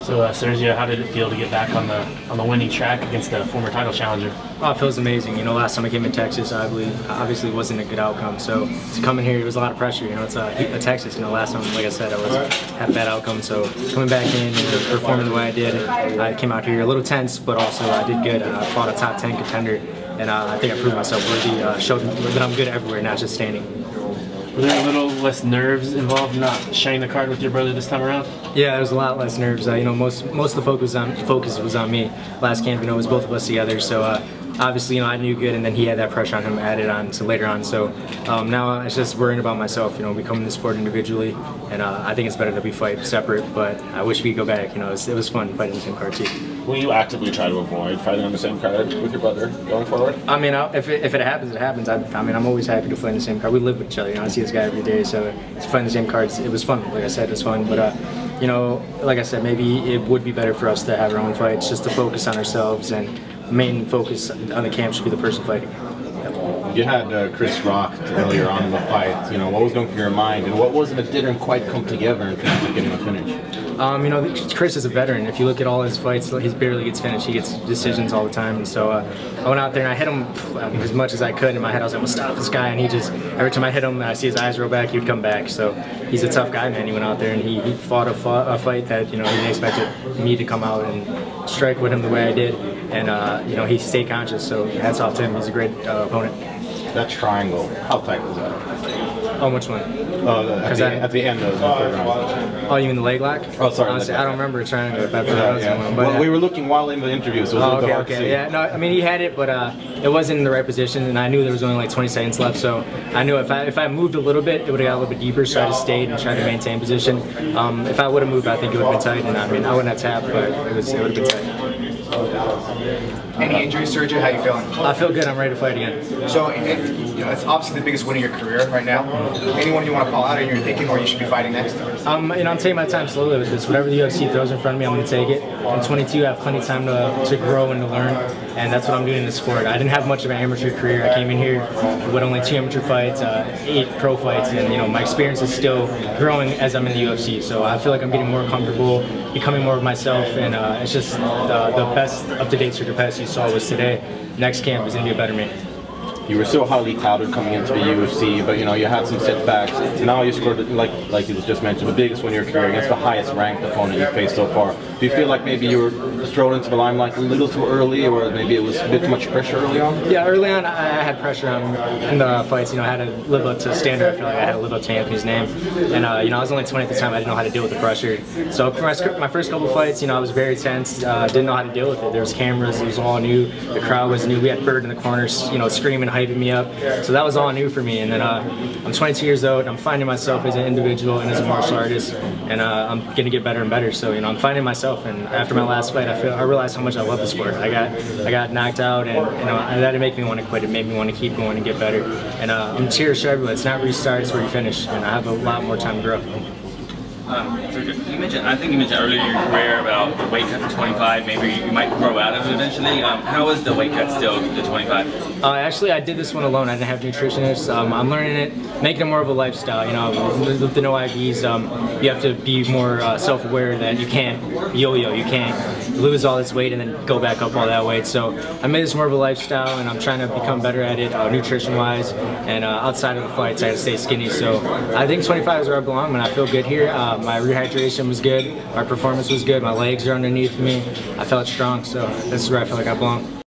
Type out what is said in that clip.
So Sergio, how did it feel to get back on the winning track against the former title challenger? Oh, it feels amazing. You know, last time I came in Texas, I believe obviously wasn't a good outcome. So to come in here, it was a lot of pressure. You know, it's a Texas. You know, last time, like I said, had a bad outcome. So coming back in and performing the way I did, I came out here a little tense, but also I did good. I fought a top 10 contender, and I think I proved myself worthy. Showed that I'm good everywhere, not just standing. Were there a little less nerves involved in not sharing the card with your brother this time around? Yeah, there was a lot less nerves. You know, most of the focus was on me. Last camp, you know, it was both of us together. So obviously, you know, I knew good, and then he had that pressure on him added on to later on. So now it's just worrying about myself. You know, we come in the sport individually, and I think it's better that we fight separate. But I wish we could go back. You know, it was fun fighting the same card too. Will you actively try to avoid fighting on the same card with your brother going forward? I mean, if it happens, it happens. I mean, I'm always happy to fight in the same card. We live with each other. You know, I see this guy every day, so it's fighting the same cards. It was fun. Like I said, it was fun. But you know, like I said, maybe it would be better for us to have our own fights, just to focus on ourselves, and main focus on the camp should be the person fighting. You had Chris Rock earlier on in the fight. You know, what was going through your mind, and what was it that didn't quite come together in terms of getting a finish? You know, Chris is a veteran. If you look at all his fights, he barely gets finished. He gets decisions all the time. And so I went out there and I hit him as much as I could. In my head, I was like, "Well, stop this guy!" And he just, every time I hit him, and I see his eyes roll back, he would come back. So he's a tough guy, man. He went out there and he fought a fight that, you know, he didn't expect me to come out and strike with him the way I did. And you know, he stayed conscious. So hats off to him. He's a great opponent. That triangle, how tight was that? Oh, which one? At the end of the third round. Oh, you mean the leg lock? Oh, sorry. Honestly, I don't remember a triangle. If One, but we were looking while in the interview, so it was a little bit hard to see. Yeah, no, I mean, he had it, but it wasn't in the right position, and I knew there was only like 20 seconds left, so I knew if I moved a little bit, it would have got a little bit deeper, so I just stayed and tried to maintain position. If I would have moved, I think it would have been tight, and I mean, I wouldn't have tapped, but it would have been tight. Any injuries, Sergio? How you feeling? I feel good. I'm ready to fight again. So, you know, it's obviously the biggest win of your career right now. Anyone you want to call out, or you're thinking, or you should be fighting next? You know, I'm taking my time slowly with this. Whatever the UFC throws in front of me, I'm going to take it. I'm 22. I have plenty of time to grow and to learn, and that's what I'm doing in the sport. I didn't have much of an amateur career. I came in here with only 2 amateur fights, 8 pro fights, and you know, my experience is still growing as I'm in the UFC. So I feel like I'm getting more comfortable, becoming more of myself, and it's just the best up-to-date Sergio Pettis you saw was today. Next camp is going to be a better me. You were so highly touted coming into the UFC, but you know, you had some setbacks. Now you scored, like you just mentioned, the biggest win of your career against the highest ranked opponent you've faced so far. Do you feel like maybe you were thrown into the limelight a little too early, or maybe it was a bit too much pressure early on? Yeah, early on I had pressure in the fights. You know, I had to live up to standard. I feel like I had to live up to Anthony's name, and you know, I was only 20 at the time. I didn't know how to deal with the pressure. So for my first couple fights, you know, I was very tense. Didn't know how to deal with it. There was cameras. It was all new. The crowd was new. We had Bird in the corners, you know, screaming, hyping me up. So that was all new for me. And then I'm 22 years old. I'm finding myself as an individual and as a martial artist, and I'm gonna get better and better. So you know, I'm finding myself. And after my last fight, I realized how much I love the sport. I got knocked out, and you know, that didn't make me want to quit. It made me want to keep going and get better. And I'm cheers to everyone. It's not restart, it's where you finish. And I have a lot more time to grow. I think you mentioned earlier in your career about the weight cut to 25. Maybe you might grow out of it eventually. How is the weight cut still to 25? Actually, I did this one alone. I didn't have nutritionists. I'm learning it, making it more of a lifestyle. You know, with the no IVs, you have to be more self-aware that you can't yo-yo. You can't lose all this weight and then go back up all that weight. So I made this more of a lifestyle, and I'm trying to become better at it, nutrition-wise, and outside of the fights, I had to stay skinny. So I think 25 is where I belong, and I feel good here. My rehydration was good, my performance was good, my legs are underneath me, I felt strong, so this is where I feel like I belong.